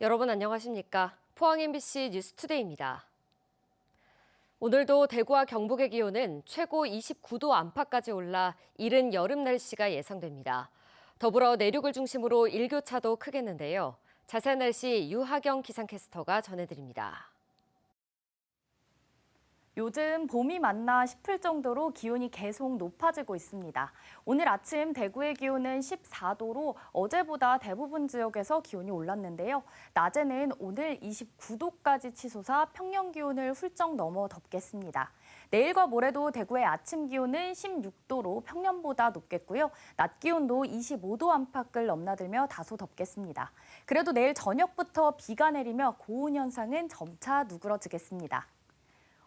여러분 안녕하십니까? 포항 MBC 뉴스투데이입니다. 오늘도 대구와 경북의 기온은 최고 29도 안팎까지 올라 이른 여름 날씨가 예상됩니다. 더불어 내륙을 중심으로 일교차도 크겠는데요. 자세한 날씨 유하경 기상캐스터가 전해드립니다. 요즘 봄이 맞나 싶을 정도로 기온이 계속 높아지고 있습니다. 오늘 아침 대구의 기온은 14도로 어제보다 대부분 지역에서 기온이 올랐는데요. 낮에는 오늘 29도까지 치솟아 평년 기온을 훌쩍 넘어 덮겠습니다. 내일과 모레도 대구의 아침 기온은 16도로 평년보다 높겠고요. 낮 기온도 25도 안팎을 넘나들며 다소 덥겠습니다. 그래도 내일 저녁부터 비가 내리며 고온 현상은 점차 누그러지겠습니다.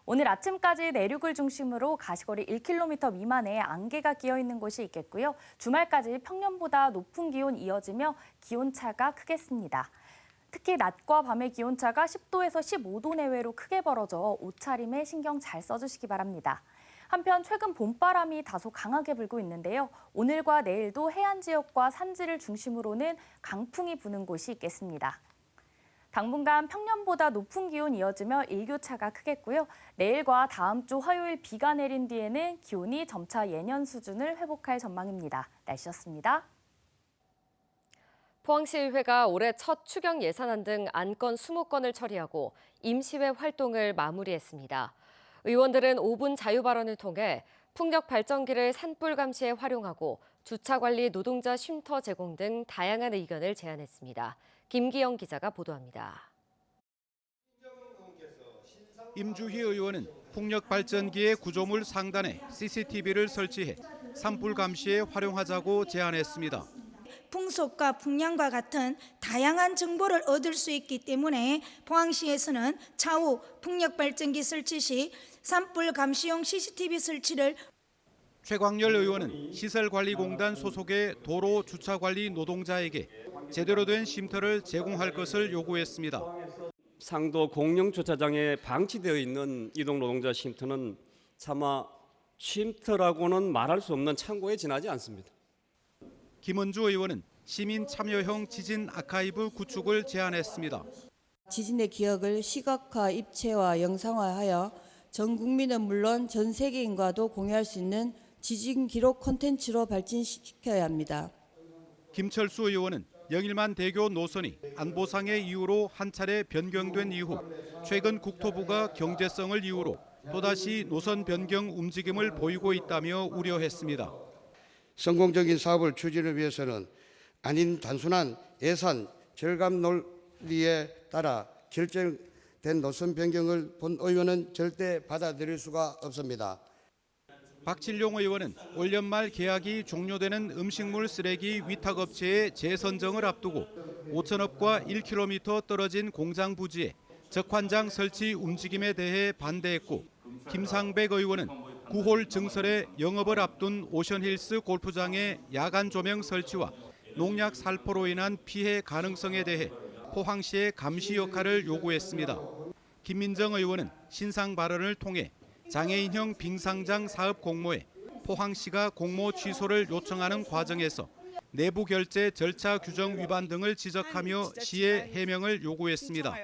오늘 아침까지 내륙을 중심으로 가시거리 1km 미만의 안개가 끼어 있는 곳이 있겠고요. 주말까지 평년보다 높은 기온 이어지며 기온차가 크겠습니다. 특히 낮과 밤의 기온차가 10도에서 15도 내외로 크게 벌어져 옷차림에 신경 잘 써주시기 바랍니다. 한편 최근 봄바람이 다소 강하게 불고 있는데요. 오늘과 내일도 해안 지역과 산지를 중심으로는 강풍이 부는 곳이 있겠습니다. 당분간 평년보다 높은 기온 이어지며 일교차가 크겠고요. 내일과 다음 주 화요일 비가 내린 뒤에는 기온이 점차 예년 수준을 회복할 전망입니다. 날씨였습니다. 포항시의회가 올해 첫 추경 예산안 등 안건 20건을 처리하고 임시회 활동을 마무리했습니다. 의원들은 5분 자유 발언을 통해 풍력 발전기를 산불 감시에 활용하고 주차관리 노동자 쉼터 제공 등 다양한 의견을 제안했습니다. 김기영 기자가 보도합니다. 임주희 의원은 풍력 발전기의 구조물 상단에 CCTV를 설치해 산불 감시에 활용하자고 제안했습니다. 풍속과 풍량과 같은 다양한 정보를 얻을 수 있기 때문에 포항시에서는 차후 풍력 발전기 설치 시 산불 감시용 CCTV 설치를 최광열 의원은 시설관리공단 소속의 도로 주차관리 노동자에게 제대로 된 쉼터를 제공할 것을 요구했습니다. 상도 공영 주차장에 방치되어 있는 이동 노동자 쉼터는 차마 쉼터라고는 말할 수 없는 창고에 지나지 않습니다. 김은주 의원은 시민 참여형 지진 아카이브 구축을 제안했습니다. 지진의 기억을 시각화, 입체화, 영상화하여 전 국민은 물론 전 세계인과도 공유할 수 있는 지진 기록 콘텐츠로 발전시켜야 합니다. 김철수 의원은 영일만 대교 노선이 안보상의 이유로 한 차례 변경된 이후 최근 국토부가 경제성을 이유로 또다시 노선 변경 움직임을 보이고 있다며 우려했습니다. 성공적인 사업을 추진을 위해서는 아닌 단순한 예산 절감 논리에 따라 결정된 노선 변경을 본 의원은 절대 받아들일 수가 없습니다. 박칠용 의원은 올 연말 계약이 종료되는 음식물 쓰레기 위탁업체의 재선정을 앞두고 5천억과 1km 떨어진 공장 부지에 적환장 설치 움직임에 대해 반대했고, 김상백 의원은 9홀 증설의 영업을 앞둔 오션힐스 골프장의 야간 조명 설치와 농약 살포로 인한 피해 가능성에 대해 포항시의 감시 역할을 요구했습니다. 김민정 의원은 신상 발언을 통해 장애인형 빙상장 사업 공모에 포항시가 공모 취소를 요청하는 과정에서 내부 결제 절차 규정 위반 등을 지적하며 시의 해명을 요구했습니다.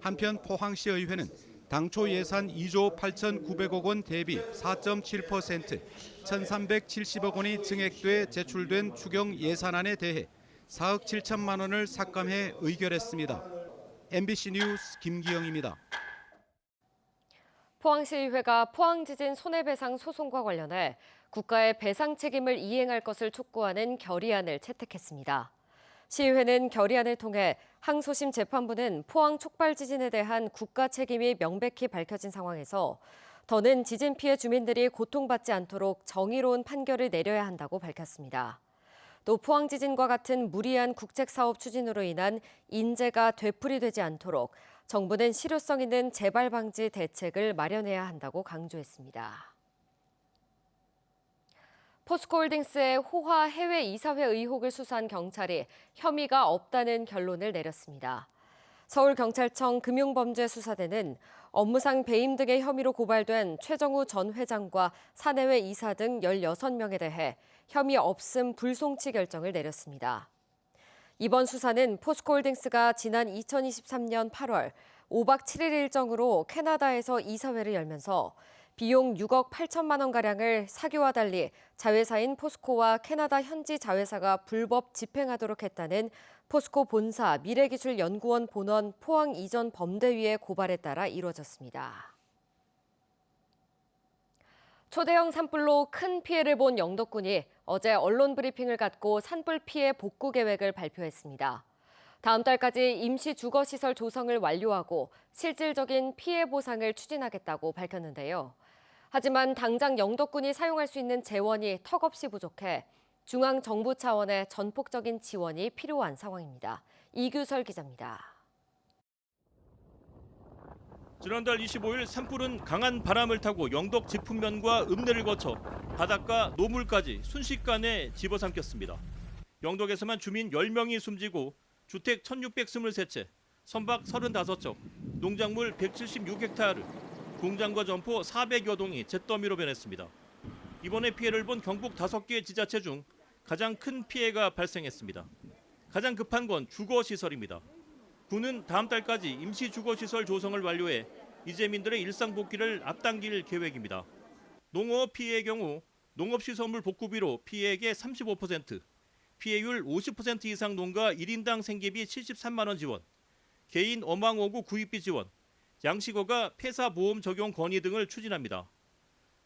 한편 포항시 의회는 당초 예산 2조 8,900억 원 대비 4.7%, 1,370억 원이 증액돼 제출된 추경 예산안에 대해 4억 7천만 원을 삭감해 의결했습니다. MBC 뉴스 김기영입니다. 포항시의회가 포항지진 손해배상 소송과 관련해 국가의 배상 책임을 이행할 것을 촉구하는 결의안을 채택했습니다. 시의회는 결의안을 통해 항소심 재판부는 포항 촉발 지진에 대한 국가 책임이 명백히 밝혀진 상황에서 더는 지진 피해 주민들이 고통받지 않도록 정의로운 판결을 내려야 한다고 밝혔습니다. 또 포항 지진과 같은 무리한 국책사업 추진으로 인한 인재가 되풀이되지 않도록 정부는 실효성 있는 재발 방지 대책을 마련해야 한다고 강조했습니다. 포스코홀딩스의 호화 해외 이사회 의혹을 수사한 경찰이 혐의가 없다는 결론을 내렸습니다. 서울경찰청 금융범죄수사대는 업무상 배임 등의 혐의로 고발된 최정우 전 회장과 사내외 이사 등 16명에 대해 혐의 없음 불송치 결정을 내렸습니다. 이번 수사는 포스코홀딩스가 지난 2023년 8월 5박 7일 일정으로 캐나다에서 이사회를 열면서 비용 6억 8천만 원가량을 사규와 달리 자회사인 포스코와 캐나다 현지 자회사가 불법 집행하도록 했다는 포스코 본사 미래기술연구원 본원 포항 이전 범대위의 고발에 따라 이루어졌습니다. 초대형 산불로 큰 피해를 본 영덕군이 어제 언론 브리핑을 갖고 산불 피해 복구 계획을 발표했습니다. 다음 달까지 임시 주거시설 조성을 완료하고 실질적인 피해 보상을 추진하겠다고 밝혔는데요. 하지만 당장 영덕군이 사용할 수 있는 재원이 턱없이 부족해 중앙정부 차원의 전폭적인 지원이 필요한 상황입니다. 이규설 기자입니다. 지난달 25일 산불은 강한 바람을 타고 영덕 지품면과 읍내를 거쳐 바닷가 노물까지 순식간에 집어삼켰습니다. 영덕에서만 주민 10명이 숨지고 주택 1,623채, 선박 35척, 농작물 176헥타르, 공장과 점포 400여 동이 잿더미로 변했습니다. 이번에 피해를 본 경북 5개 지자체 중 가장 큰 피해가 발생했습니다. 가장 급한 건 주거시설입니다. 군은 다음 달까지 임시 주거시설 조성을 완료해 이재민들의 일상 복귀를 앞당길 계획입니다. 농업 피해의 경우 농업시설물 복구비로 피해액의 35%, 피해율 50% 이상 농가 1인당 생계비 73만 원 지원, 개인 어망오구 구입비 지원, 양식어가 폐사보험 적용 건의 등을 추진합니다.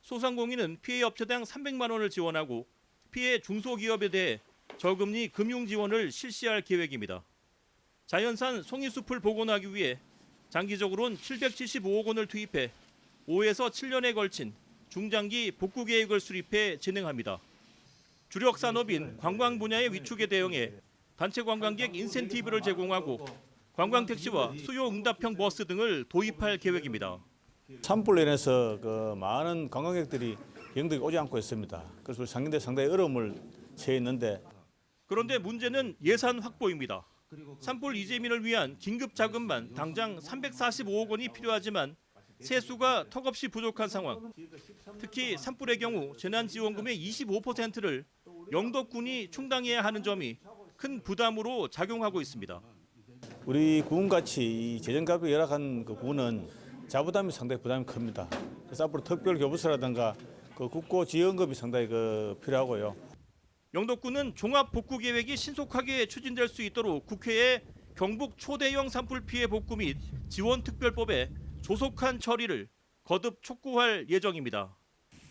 소상공인은 피해 업체당 300만 원을 지원하고 피해 중소기업에 대해 저금리 금융 지원을 실시할 계획입니다. 자연산 송이숲을 복원하기 위해 장기적으로는 775억 원을 투입해 5에서 7년에 걸친 중장기 복구 계획을 수립해 진행합니다. 주력 산업인 관광 분야의 위축에 대응해 단체 관광객 인센티브를 제공하고 관광택시와 수요 응답형 버스 등을 도입할 계획입니다. 산불로 인해서 많은 관광객들이 영덕에 오지 않고 있습니다. 그래서 상인들 상당히 어려움을 처해 있는데 그런데 문제는 예산 확보입니다. 산불 이재민을 위한 긴급 자금만 당장 345억 원이 필요하지만 세수가 턱없이 부족한 상황. 특히 산불의 경우 재난지원금의 25%를 영덕군이 충당해야 하는 점이 큰 부담으로 작용하고 있습니다. 우리 군같이 재정가격이 열악한 군은 자부담이 상당히 부담이 큽니다. 그래서 앞으로 특별 교부서라든가 국고 지원금이 상당히 필요하고요. 영덕군은 종합복구계획이 신속하게 추진될 수 있도록 국회에 경북 초대형 산불 피해 복구 및 지원특별법에 조속한 처리를 거듭 촉구할 예정입니다.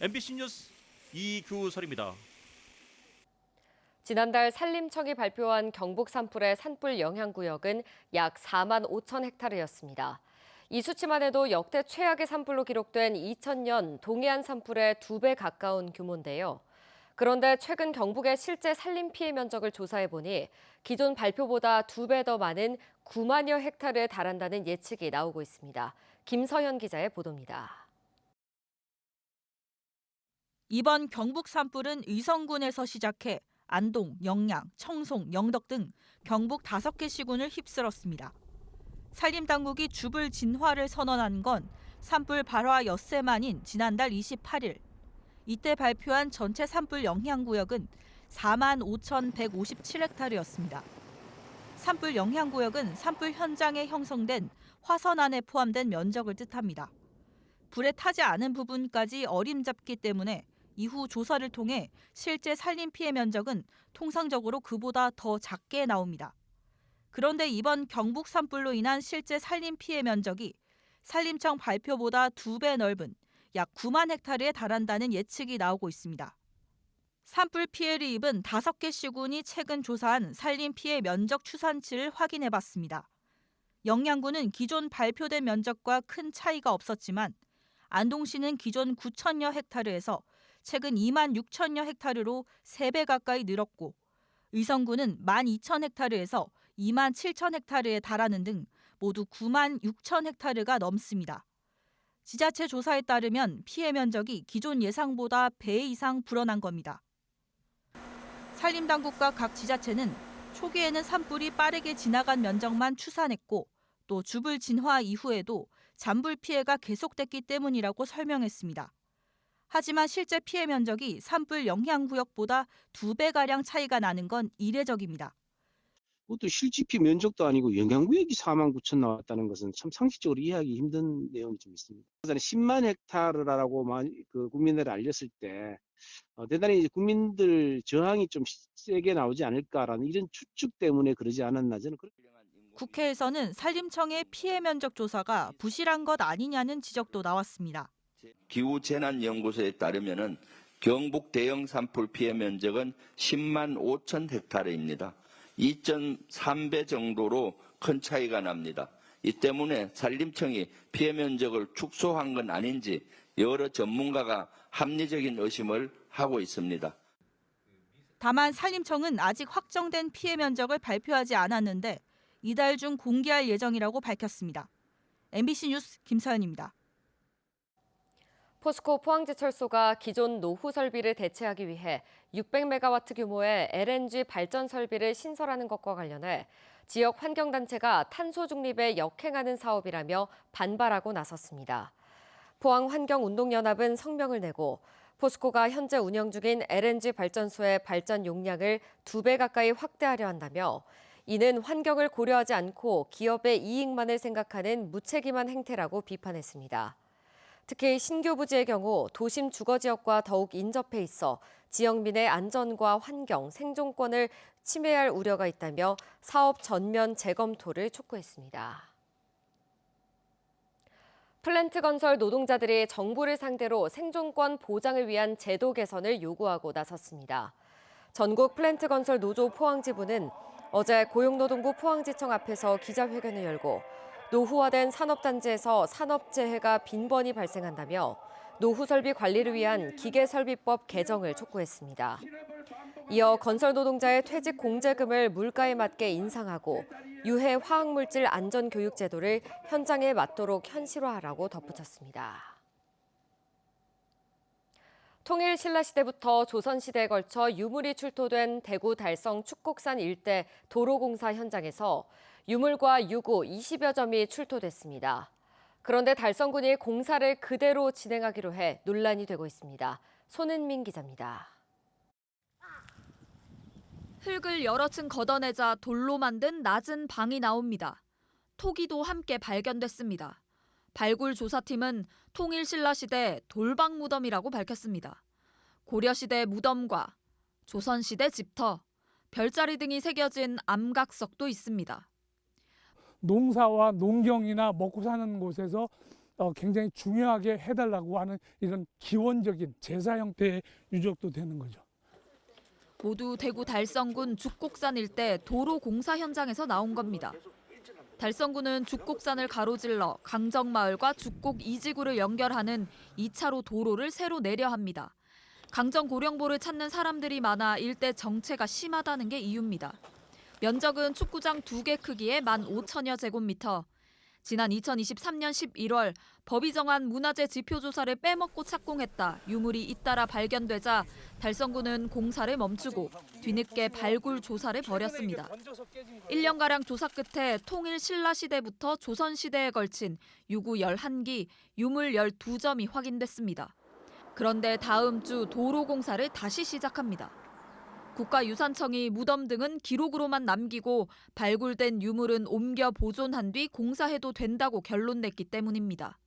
MBC 뉴스 이규설입니다. 지난달 산림청이 발표한 경북 산불의 산불 영향구역은 약 4만 5천 헥타르였습니다. 이 수치만 해도 역대 최악의 산불로 기록된 2000년 동해안 산불의 2배 가까운 규모인데요. 그런데 최근 경북의 실제 산림 피해 면적을 조사해보니 기존 발표보다 2배 더 많은 9만여 헥타르에 달한다는 예측이 나오고 있습니다. 김서현 기자의 보도입니다. 이번 경북 산불은 의성군에서 시작해 안동, 영양, 청송, 영덕 등 경북 5개 시군을 휩쓸었습니다. 산림당국이 주불 진화를 선언한 건 산불 발화 엿새 만인 지난달 28일. 이때 발표한 전체 산불 영향구역은 4만 5,157헥타르였습니다. 산불 영향구역은 산불 현장에 형성된 화선 안에 포함된 면적을 뜻합니다. 불에 타지 않은 부분까지 어림잡기 때문에 이후 조사를 통해 실제 산림 피해 면적은 통상적으로 그보다 더 작게 나옵니다. 그런데 이번 경북 산불로 인한 실제 산림 피해 면적이 산림청 발표보다 2배 넓은 약 9만 헥타르에 달한다는 예측이 나오고 있습니다. 산불 피해를 입은 5개 시군이 최근 조사한 산림 피해 면적 추산치를 확인해봤습니다. 영양군은 기존 발표된 면적과 큰 차이가 없었지만 안동시는 기존 9천여 헥타르에서 최근 2만 6천여 헥타르로 3배 가까이 늘었고 의성군은 1만 2천 헥타르에서 2만 7천 헥타르에 달하는 등 모두 9만 6천 헥타르가 넘습니다. 지자체 조사에 따르면 피해 면적이 기존 예상보다 배 이상 불어난 겁니다. 산림당국과 각 지자체는 초기에는 산불이 빠르게 지나간 면적만 추산했고 또 주불 진화 이후에도 잔불 피해가 계속됐기 때문이라고 설명했습니다. 하지만 실제 피해 면적이 산불 영향구역보다 2배가량 차이가 나는 건 이례적입니다. 그것도 실지피 면적도 아니고 영향구역이 4만 9천 나왔다는 것은 참 상식적으로 이해하기 힘든 내용이 좀 있습니다. 10만 헥타르라고 그 국민들이 알렸을 때 대단히 국민들 저항이 좀 세게 나오지 않을까라는 이런 추측 때문에 그러지 않았나 저는 그렇게. 국회에서는 산림청의 피해 면적 조사가 부실한 것 아니냐는 지적도 나왔습니다. 기후재난연구소에 따르면은 경북 대형 산불 피해 면적은 10만 5천 헥타르입니다. 2.3배 정도로 큰 차이가 납니다. 이 때문에 산림청이 피해 면적을 축소한 건 아닌지 여러 전문가가 합리적인 의심을 하고 있습니다. 다만 산림청은 아직 확정된 피해 면적을 발표하지 않았는데 이달 중 공개할 예정이라고 밝혔습니다. MBC 뉴스 김서연입니다. 포스코 포항제철소가 기존 노후 설비를 대체하기 위해 600메가와트 규모의 LNG 발전 설비를 신설하는 것과 관련해 지역 환경단체가 탄소 중립에 역행하는 사업이라며 반발하고 나섰습니다. 포항환경운동연합은 성명을 내고 포스코가 현재 운영 중인 LNG 발전소의 발전 용량을 2배 가까이 확대하려 한다며 이는 환경을 고려하지 않고 기업의 이익만을 생각하는 무책임한 행태라고 비판했습니다. 특히 신규 부지의 경우 도심 주거지역과 더욱 인접해 있어 지역민의 안전과 환경, 생존권을 침해할 우려가 있다며 사업 전면 재검토를 촉구했습니다. 플랜트 건설 노동자들이 정부를 상대로 생존권 보장을 위한 제도 개선을 요구하고 나섰습니다. 전국 플랜트 건설 노조 포항지부는 어제 고용노동부 포항지청 앞에서 기자회견을 열고 노후화된 산업단지에서 산업재해가 빈번히 발생한다며 노후설비 관리를 위한 기계설비법 개정을 촉구했습니다. 이어 건설 노동자의 퇴직 공제금을 물가에 맞게 인상하고 유해 화학물질 안전교육 제도를 현장에 맞도록 현실화하라고 덧붙였습니다. 통일 신라시대부터 조선시대에 걸쳐 유물이 출토된 대구 달성 축곡산 일대 도로공사 현장에서 유물과 유구 20여 점이 출토됐습니다. 그런데 달성군이 공사를 그대로 진행하기로 해 논란이 되고 있습니다. 손은민 기자입니다. 흙을 여러 층 걷어내자 돌로 만든 낮은 방이 나옵니다. 토기도 함께 발견됐습니다. 발굴 조사팀은 통일신라시대 돌방 무덤이라고 밝혔습니다. 고려시대 무덤과 조선시대 집터, 별자리 등이 새겨진 암각석도 있습니다. 농사와 농경이나 먹고 사는 곳에서 굉장히 중요하게 해달라고 하는 이런 기원적인 제사 형태의 유적도 되는 거죠. 모두 대구 달성군 죽곡산 일대 도로 공사 현장에서 나온 겁니다. 달성군은 죽곡산을 가로질러 강정마을과 죽곡 2지구를 연결하는 2차로 도로를 새로 내려 합니다. 강정고령보를 찾는 사람들이 많아 일대 정체가 심하다는 게 이유입니다. 면적은 축구장 2개 크기의 15,000여 제곱미터. 지난 2023년 11월 법이 정한 문화재 지표 조사를 빼먹고 착공했다 유물이 잇따라 발견되자 달성군은 공사를 멈추고 뒤늦게 발굴 조사를 벌였습니다. 1년가량 조사 끝에 통일 신라시대부터 조선시대에 걸친 유구 11기, 유물 12점이 확인됐습니다. 그런데 다음 주 도로 공사를 다시 시작합니다. 국가유산청이 무덤 등은 기록으로만 남기고 발굴된 유물은 옮겨 보존한 뒤 공사해도 된다고 결론 냈기 때문입니다.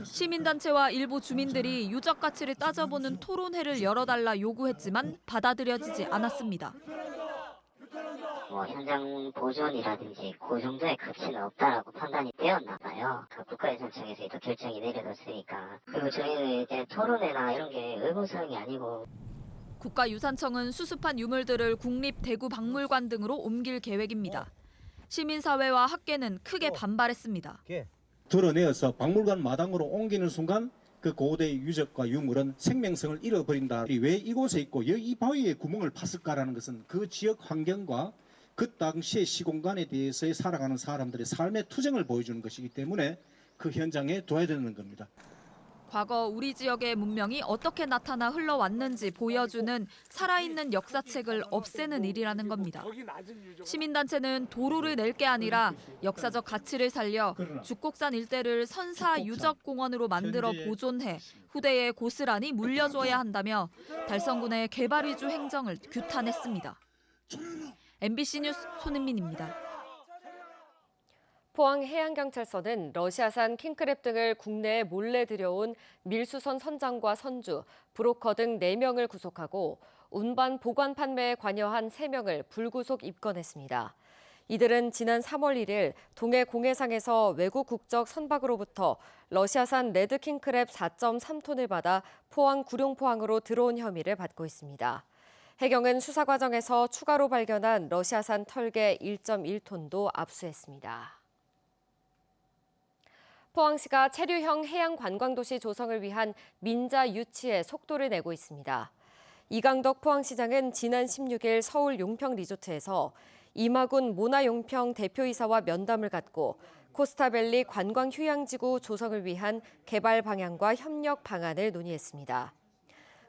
시민단체와 일부 주민들이 유적 가치를 따져보는 토론회를 열어달라 요구했지만 받아들여지지 않았습니다. 현장 보존이라든지 그 정도의 가치는 없다라고 판단이 되었나 봐요. 국가유산청에서 또 결정이 내려졌으니까. 그리고 저희는 이제 토론회나 이런 게 의무사항이 아니고. 국가유산청은 수습한 유물들을 국립대구박물관 등으로 옮길 계획입니다. 시민사회와 학계는 크게 반발했습니다. 드러내어서 박물관 마당으로 옮기는 순간 그 고대 유적과 유물은 생명성을 잃어버린다. 왜 이곳에 있고 이 바위에 구멍을 팠을까라는 것은 그 지역 환경과 그 당시의 시공간에 대해서 살아가는 사람들의 삶의 투쟁을 보여주는 것이기 때문에 그 현장에 둬야 되는 겁니다. 과거 우리 지역의 문명이 어떻게 나타나 흘러왔는지 보여주는 살아있는 역사책을 없애는 일이라는 겁니다. 시민단체는 도로를 낼 게 아니라 역사적 가치를 살려 죽곡산 일대를 선사 유적공원으로 만들어 보존해 후대에 고스란히 물려줘야 한다며 달성군의 개발 위주 행정을 규탄했습니다. MBC 뉴스 손은민입니다. 포항해양경찰서는 러시아산 킹크랩 등을 국내에 몰래 들여온 밀수선 선장과 선주, 브로커 등 4명을 구속하고 운반 보관 판매에 관여한 3명을 불구속 입건했습니다. 이들은 지난 3월 1일 동해 공해상에서 외국 국적 선박으로부터 러시아산 레드 킹크랩 4.3톤을 받아 포항 구룡포항으로 들어온 혐의를 받고 있습니다. 해경은 수사 과정에서 추가로 발견한 러시아산 털개 1.1톤도 압수했습니다. 포항시가 체류형 해양 관광도시 조성을 위한 민자 유치에 속도를 내고 있습니다. 이강덕 포항시장은 지난 16일 서울 용평 리조트에서 이마군 모나용평 대표이사와 면담을 갖고 코스타밸리 관광휴양지구 조성을 위한 개발 방향과 협력 방안을 논의했습니다.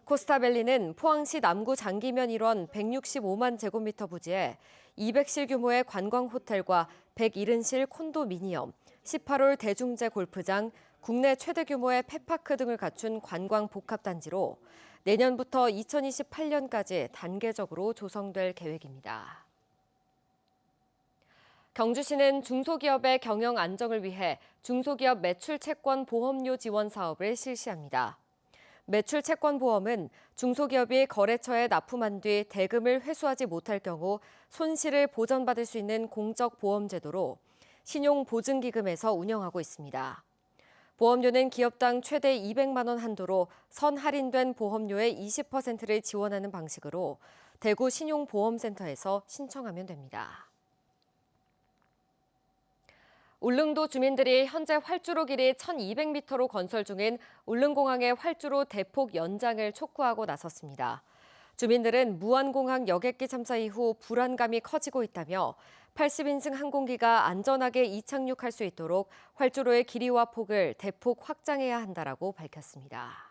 코스타밸리는 포항시 남구 장기면 일원 165만 제곱미터 부지에 200실 규모의 관광호텔과 170실 콘도미니엄, 18홀 대중제 골프장, 국내 최대 규모의 펫파크 등을 갖춘 관광 복합단지로 내년부터 2028년까지 단계적으로 조성될 계획입니다. 경주시는 중소기업의 경영 안정을 위해 중소기업 매출 채권 보험료 지원 사업을 실시합니다. 매출 채권 보험은 중소기업이 거래처에 납품한 뒤 대금을 회수하지 못할 경우 손실을 보전받을 수 있는 공적 보험 제도로 신용보증기금에서 운영하고 있습니다. 보험료는 기업당 최대 200만 원 한도로 선 할인된 보험료의 20%를 지원하는 방식으로 대구 신용보험센터에서 신청하면 됩니다. 울릉도 주민들이 현재 활주로 길이 1,200m로 건설 중인 울릉공항의 활주로 대폭 연장을 촉구하고 나섰습니다. 주민들은 무안공항 여객기 참사 이후 불안감이 커지고 있다며 80인승 항공기가 안전하게 이착륙할 수 있도록 활주로의 길이와 폭을 대폭 확장해야 한다라고 밝혔습니다.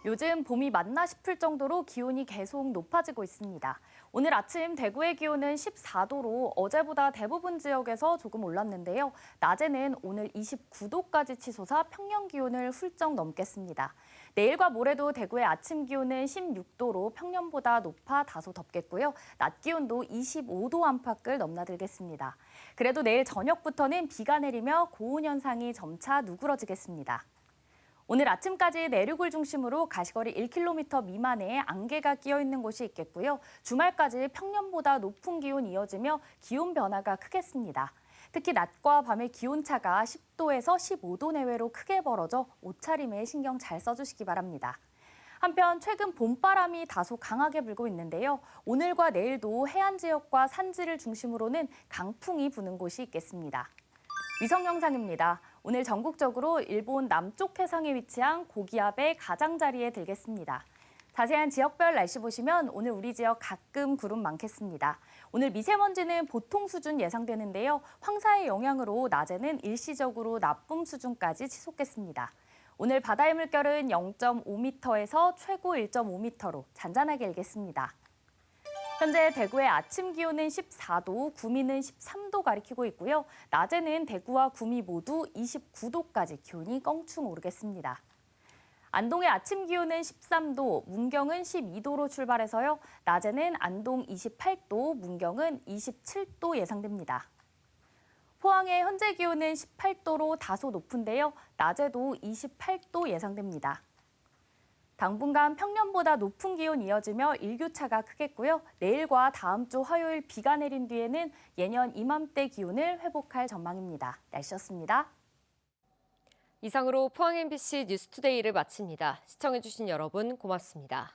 요즘 봄이 맞나 싶을 정도로 기온이 계속 높아지고 있습니다. 오늘 아침 대구의 기온은 14도로 어제보다 대부분 지역에서 조금 올랐는데요. 낮에는 오늘 29도까지 치솟아 평년 기온을 훌쩍 넘겠습니다. 내일과 모레도 대구의 아침 기온은 16도로 평년보다 높아 다소 덥겠고요. 낮 기온도 25도 안팎을 넘나들겠습니다. 그래도 내일 저녁부터는 비가 내리며 고온 현상이 점차 누그러지겠습니다. 오늘 아침까지 내륙을 중심으로 가시거리 1km 미만의 안개가 끼어 있는 곳이 있겠고요. 주말까지 평년보다 높은 기온 이어지며 기온 변화가 크겠습니다. 특히 낮과 밤의 기온차가 10도에서 15도 내외로 크게 벌어져 옷차림에 신경 잘 써주시기 바랍니다. 한편 최근 봄바람이 다소 강하게 불고 있는데요. 오늘과 내일도 해안 지역과 산지를 중심으로는 강풍이 부는 곳이 있겠습니다. 위성 영상입니다. 오늘 전국적으로 일본 남쪽 해상에 위치한 고기압의 가장자리에 들겠습니다. 자세한 지역별 날씨 보시면 오늘 우리 지역 가끔 구름 많겠습니다. 오늘 미세먼지는 보통 수준 예상되는데요. 황사의 영향으로 낮에는 일시적으로 나쁨 수준까지 치솟겠습니다. 오늘 바다의 물결은 0.5m에서 최고 1.5m로 잔잔하게 일겠습니다. 현재 대구의 아침 기온은 14도, 구미는 13도 가리키고 있고요. 낮에는 대구와 구미 모두 29도까지 기온이 껑충 오르겠습니다. 안동의 아침 기온은 13도, 문경은 12도로 출발해서요. 낮에는 안동 28도, 문경은 27도 예상됩니다. 포항의 현재 기온은 18도로 다소 높은데요. 낮에도 28도 예상됩니다. 당분간 평년보다 높은 기온 이어지며 일교차가 크겠고요. 내일과 다음 주 화요일 비가 내린 뒤에는 예년 이맘때 기온을 회복할 전망입니다. 날씨였습니다. 이상으로 포항 MBC 뉴스투데이를 마칩니다. 시청해주신 여러분 고맙습니다.